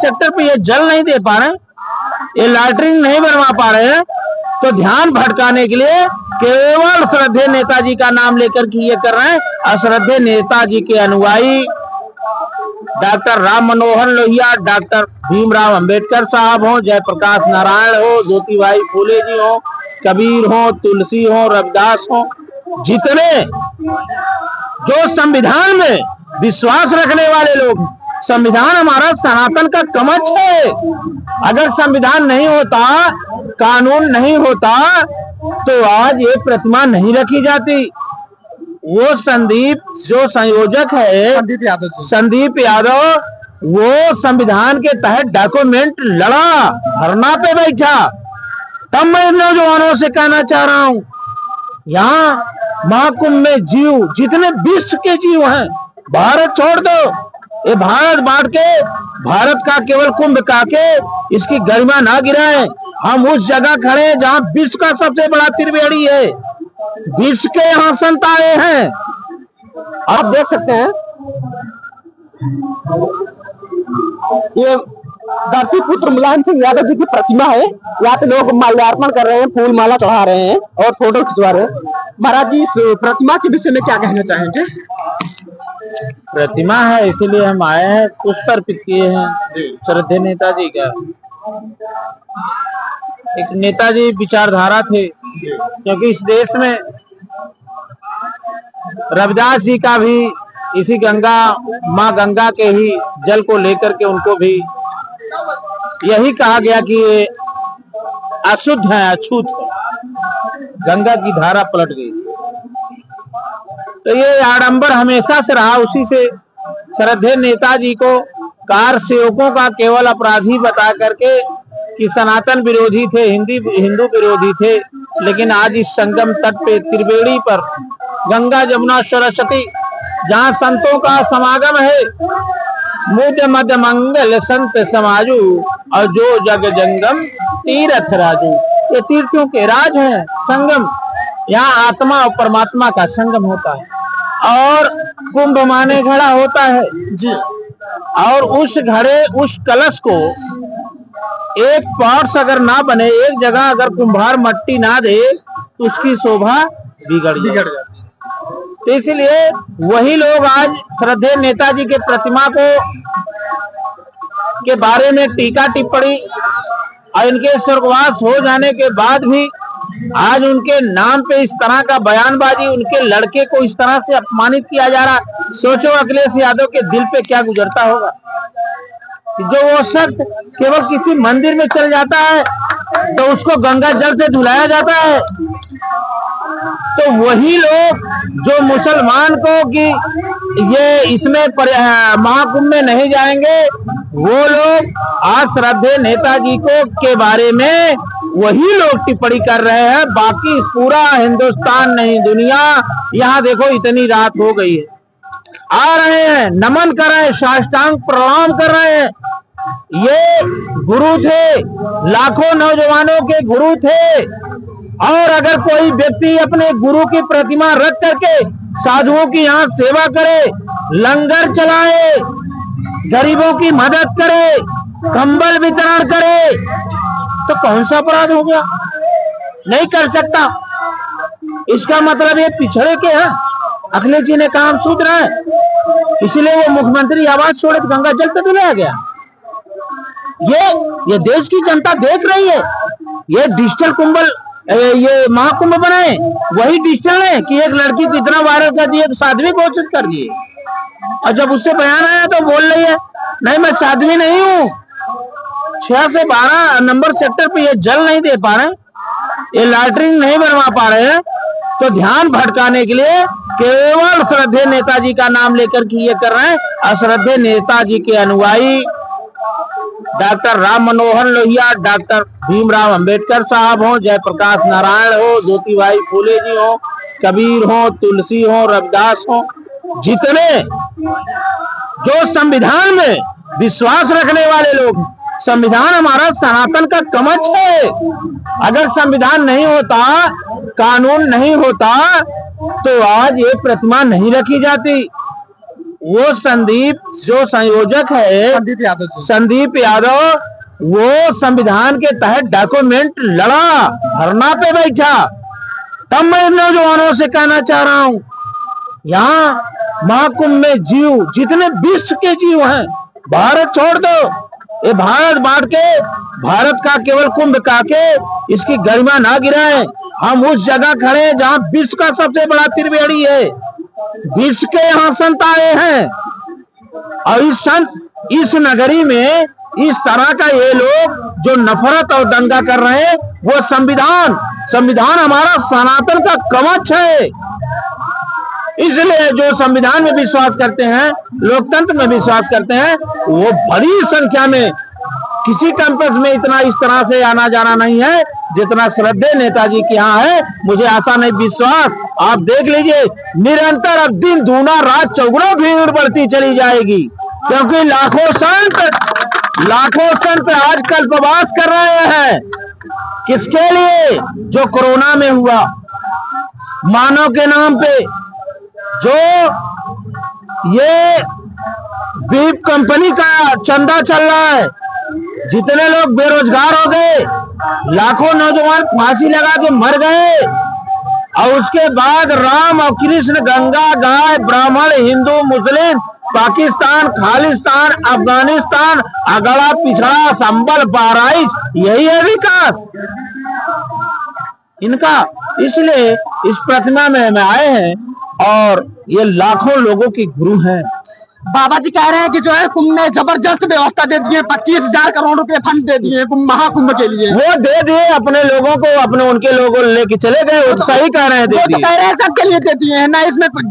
Sector पे ये जल नहीं दे पा रहे, ये लैट्रिन नहीं बनवा पा रहे हैं, तो ध्यान भटकाने के लिए केवल श्रद्धेय नेताजी का नाम लेकर के ये कर रहे हैं। अश्रद्धेय नेताजी के अनुयायी डॉक्टर राम मनोहर लोहिया, डॉक्टर भीमराव अंबेडकर साहब हो, जयप्रकाश नारायण हो, ज्योतिबाई फूले जी हो, कबीर हो, तुलसी हो, रविदास हो, जितने जो संविधान में विश्वास रखने वाले लोग, संविधान हमारा सनातन का कवच है। अगर संविधान नहीं होता, कानून नहीं होता, तो आज ये प्रतिमा नहीं रखी जाती। वो संदीप जो संयोजक है, संदीप यादव, वो संविधान के तहत डॉक्यूमेंट लड़ा, धरना पे बैठा। तब मैं नौजवानों से कहना चाह रहा हूं, यहाँ महाकुंभ में जीव, जितने विश्व के जीव हैं, भारत छोड़ दो, ये भारत बांट के, भारत का केवल कुंभ का के इसकी गरिमा ना गिराए। हम उस जगह खड़े हैं जहां विश्व का सबसे बड़ा त्रिवेणी है, विश्व के यहाँ संत आए हैं। आप देख सकते हैं ये धरती पुत्र मुलायम सिंह यादव जी की प्रतिमा है। यहाँ पे लोग माल्यार्पण कर रहे हैं, फूल माला चढ़ा रहे हैं और फोटो खिंचवा रहे हैं। महाराज जी, इस प्रतिमा के विषय में क्या कहना चाहेंगे? प्रतिमा है इसीलिए हम आए हैं, पुष्प अर्पित किए हैं श्रद्धेय नेताजी का। एक नेताजी विचारधारा थे, क्योंकि इस देश में रविदास जी का भी इसी गंगा, माँ गंगा के ही जल को लेकर के उनको भी यही कहा गया कि ये अशुद्ध है, अछूत है। गंगा की धारा पलट गई, तो ये आडंबर हमेशा से रहा। उसी से श्रद्धेय नेताजी को कार सेवकों का केवल अपराधी बता करके कि सनातन विरोधी थे, हिंदू विरोधी थे। लेकिन आज इस संगम तट पे त्रिवेणी पर गंगा जमुना सरस्वती जहाँ संतों का समागम है, मुद मद मंगल संत समाजू और जो जग जंगम तीर्थ राजू, ये तीर्थों के राज हैं संगम। यहाँ आत्मा और परमात्मा का संगम होता है और कुंभ माने घड़ा होता है जी। और उस घड़े, उस कलश को एक पार्ट्स अगर ना बने, एक जगह अगर कुंभार मट्टी ना दे, तो उसकी शोभा बिगड़ जाती है। तो इसलिए वही लोग आज श्रद्धेय नेताजी के प्रतिमा को के बारे में टीका टिप्पणी और इनके स्वर्गवास हो जाने के बाद भी आज उनके नाम पे इस तरह का बयानबाजी, उनके लड़के को इस तरह से अपमानित किया जा रहा। सोचो अखिलेश यादव के दिल पे क्या गुजरता होगा, जो वो शख्स केवल किसी मंदिर में चल जाता है तो उसको गंगा जल से धुलाया जाता है। तो वही लोग जो मुसलमान को कि ये इसमें महाकुंभ में नहीं जाएंगे, वो लोग आज श्रद्धेय नेताजी को के बारे में वही लोग टिप्पणी कर रहे हैं। बाकी पूरा हिंदुस्तान नहीं, दुनिया, यहाँ देखो इतनी रात हो गई है, आ रहे हैं, नमन कर रहे हैं, साष्टांग प्रणाम कर रहे हैं। ये गुरु थे, लाखों नौजवानों के गुरु थे। और अगर कोई व्यक्ति अपने गुरु की प्रतिमा रख करके साधुओं की यहाँ सेवा करे, लंगर चलाए, गरीबों की मदद करे, कंबल वितरण करे, तो कौन सा अपराध हो गया? नहीं कर सकता। इसका मतलब ये पिछड़े के हैं। अखिलेश जी ने काम सूत्र है, इसलिए वो मुख्यमंत्री आवास छोड़े तो गंगा जल पे धुलाया गया। ये देश की जनता देख रही है। ये डिजिटल कुंभल, ये महाकुंभ बनाए वही डिजिटल है कि एक लड़की को इतना वायरल कर दिए, तो साध्वी घोषित कर दिए। और जब उससे बयान आया तो बोल रही है नहीं मैं साध्वी नहीं हूँ, 6 से 12 नंबर सेक्टर पे ये जल नहीं दे पा रहे, ये लैट्रिन नहीं बनवा पा रहे हैं। तो ध्यान भटकाने के लिए केवल श्रद्धेय नेताजी का नाम लेकर के ये कर रहे हैं। अश्रद्धेय नेताजी के अनुयायी डॉक्टर राम मनोहर लोहिया, डॉक्टर भीमराव अंबेडकर साहब हो, जयप्रकाश नारायण हो, ज्योतिबाई फूले जी हो, कबीर हो, तुलसी हो, रविदास हो, जितने जो संविधान में विश्वास रखने वाले लोग, संविधान हमारा सनातन का कवच है। अगर संविधान नहीं होता, कानून नहीं होता, तो आज ये प्रतिमा नहीं रखी जाती। वो संदीप जो संयोजक है, संदीप यादव, वो संविधान के तहत डॉक्यूमेंट लड़ा, धरना पे बैठा। तब मैं नौजवानों से कहना चाह रहा हूं, यहाँ महाकुंभ में जीव, जितने विश्व के जीव हैं, भारत छोड़ दो, ये भारत बांट के, भारत का केवल कुंभ का के इसकी गरिमा ना गिराए। हम उस जगह खड़े हैं जहां विश्व का सबसे बड़ा त्रिवेणी है, विश्व के यहाँ संत आए हैं, और इस संत, इस नगरी में इस तरह का ये लोग जो नफरत और दंगा कर रहे हैं, वो संविधान हमारा सनातन का कवच है। इसलिए जो संविधान में विश्वास करते हैं, लोकतंत्र में विश्वास करते हैं, वो बड़ी संख्या में, किसी कैंपस में इतना इस तरह से आना जाना नहीं है जितना श्रद्धेय नेताजी के यहाँ है। मुझे आशा नहीं, विश्वास, आप देख लीजिए, निरंतर अब दिन दूना रात चौगुना भीड़ बढ़ती चली जाएगी, क्योंकि लाखों संत आज कल्पवास कर रहे हैं। किसके लिए? जो कोरोना में हुआ, मानव के नाम पे जो ये दीप कंपनी का चंदा चल रहा है, जितने लोग बेरोजगार हो गए, लाखों नौजवान फांसी लगा के मर गए, और उसके बाद राम और कृष्ण, गंगा, गाय, ब्राह्मण, हिंदू, मुस्लिम, पाकिस्तान, खालिस्तान, अफगानिस्तान, अगड़ा पिछड़ा, संबल, बाराइश, यही है विकास इनका। इसलिए इस प्रतिमा में हम आए हैं, और ये लाखों लोगों की गुरु हैं। बाबा जी कह रहे हैं कि जो है कुंभ में जबरदस्त व्यवस्था दे दिए, 25,000 करोड़ रुपए फंड दे दिए महाकुंभ के लिए। वो दे दिए अपने लोगों को, अपने उनके लोगों लेके चले गए, वो तो सही कह रहे हैं, दे दिए। कह रहे हैं सबके लिए दे दिए हैं ना, इसमें कुछ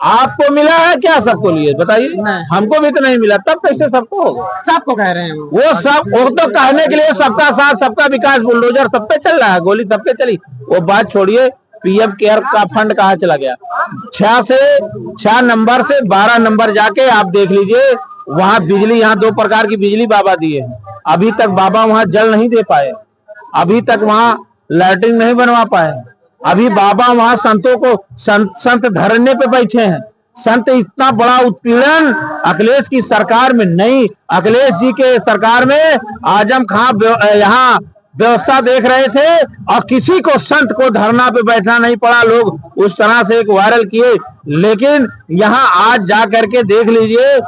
आपको मिला है क्या? सबको लिए बताइए, हमको भी तो नहीं मिला, तब कैसे सबको होगा? सबको कह रहे हैं वो तो कहने के लिए सबका साथ, सबका विकास, बुलडोजर सब पे चल रहा है, गोली सब पे चली। वो बात छोड़िए, पीएम केयर का फंड कहाँ चला गया? 6 नंबर से 12 नंबर जाके आप देख लीजिए, वहां बिजली, यहाँ 2 प्रकार की बिजली बाबा दिए हैं, अभी तक बाबा वहां जल नहीं दे पाए, अभी तक वहां लैट्रिन नहीं बनवा पाए, अभी बाबा वहां संतों को, संत धरने पे बैठे हैं। संत इतना बड़ा उत्पीड़न अखिलेश की सरकार में नहीं, अखिलेश जी के सरकार में आजम खान यहाँ व्यवस्था देख रहे थे, और किसी को, संत को धरना पे बैठना नहीं पड़ा, लोग उस तरह से एक वायरल किए। लेकिन यहाँ आज जा करके देख लीजिए,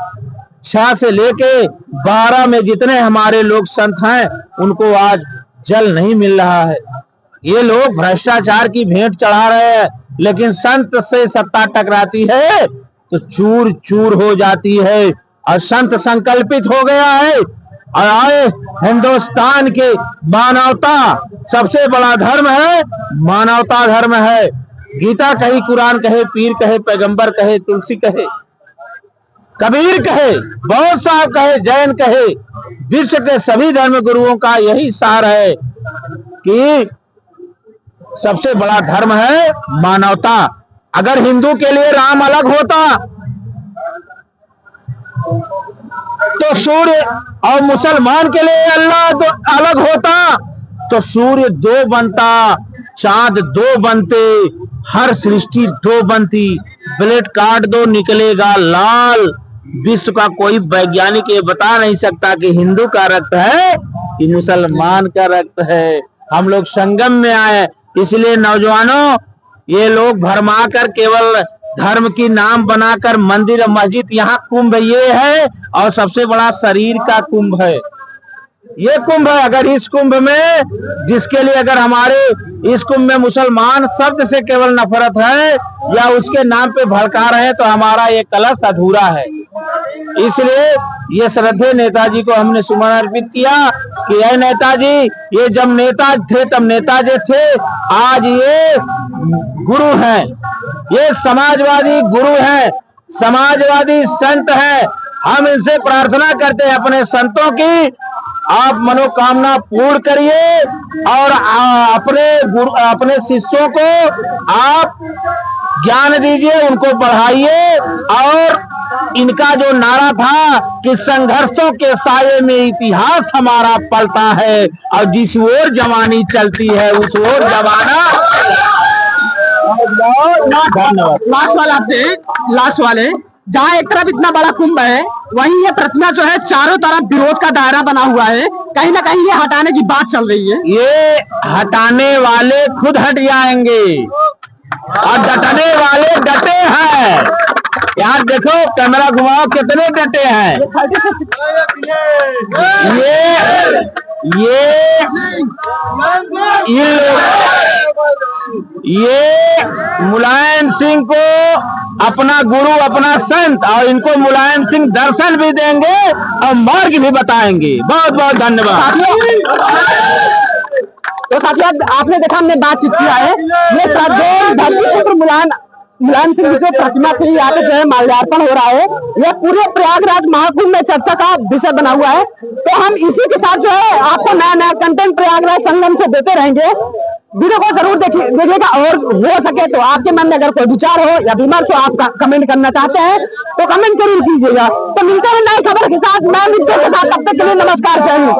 6 से लेके 12 में जितने हमारे लोग संत हैं, उनको आज जल नहीं मिल रहा है। ये लोग भ्रष्टाचार की भेंट चढ़ा रहे हैं, लेकिन संत से सत्ता टकराती है तो चूर चूर हो जाती है, और संत संकल्पित हो गया है, और आए हिंदुस्तान के मानवता सबसे बड़ा धर्म है, मानवता धर्म है। गीता कहे, कुरान कहे, पीर कहे, पैगंबर कहे, तुलसी कहे, कबीर कहे, बौद्ध साहब कहे, जैन कहे, विश्व के सभी धर्म गुरुओं का यही सार है कि सबसे बड़ा धर्म है मानवता। अगर हिंदू के लिए राम अलग होता तो सूर्य, और मुसलमान के लिए अल्लाह तो अलग होता तो सूर्य 2 बनता, चांद 2 बनते, हर सृष्टि 2 बनती। ब्लड काट दो, निकलेगा लाल। विश्व का कोई वैज्ञानिक ये बता नहीं सकता कि हिंदू का रक्त है कि मुसलमान का रक्त है। हम लोग संगम में आए, इसलिए नौजवानों, ये लोग भरमा कर केवल धर्म की नाम बनाकर मंदिर और मस्जिद, यहाँ कुंभ ये है, और सबसे बड़ा शरीर का कुंभ है ये कुंभ है। अगर इस कुंभ में, जिसके लिए अगर हमारे इस कुंभ में मुसलमान शब्द से केवल नफरत है या उसके नाम पे भड़का रहे हैं, तो हमारा ये कलश अधूरा है। इसलिए ये श्रद्धेय नेताजी को हमने सुमन अर्पित किया कि ये नेताजी, ये जब नेता थे तब नेताजी थे, आज ये गुरु हैं, ये समाजवादी गुरु हैं, समाजवादी संत हैं। हम इनसे प्रार्थना करते हैं अपने संतों की, आप मनोकामना पूर्ण करिए, और अपने शिष्यों को आप ज्ञान दीजिए, उनको बढ़ाइए। और इनका जो नारा था कि संघर्षों के साये में इतिहास हमारा पलता है, और जिस ओर जवानी चलती है उस ओर जमाना। लास्ट वाले जहाँ एक तरफ इतना बड़ा कुंभ है, वहीं ये प्रतिमा जो है चारों तरफ विरोध का दायरा बना हुआ है। कहीं ना कहीं ये हटाने की बात चल रही है। ये हटाने वाले खुद हट जाएंगे और डटने वाले डटे हैं। यार देखो, कैमरा घुमाओ, कितने डटे हैं। ये मुलायम सिंह को अपना गुरु, अपना संत, और इनको मुलायम सिंह दर्शन भी देंगे और मार्ग भी बताएंगे। बहुत बहुत धन्यवाद। तो साथियों, आपने देखा, हमने बातचीत किया है। ये धरतीपुत्र मुलायम सिंह जो प्रतिमा थी, यहाँ पे जो है माल्यार्पण हो रहा है। यह पूरे प्रयागराज महाकुंभ में चर्चा का विषय बना हुआ है। तो हम इसी के साथ जो है आपको नया नया कंटेंट प्रयागराज संगम से देते रहेंगे। वीडियो को जरूर देखिएगा, और हो सके तो आपके मन में अगर कोई विचार हो या विमर्श हो, आप कमेंट करना चाहते हैं तो कमेंट जरूर कीजिएगा। तो मिलते हैं नई खबर के साथ, मैं मिलते के साथ। तब तक के लिए नमस्कार, जय हिंद।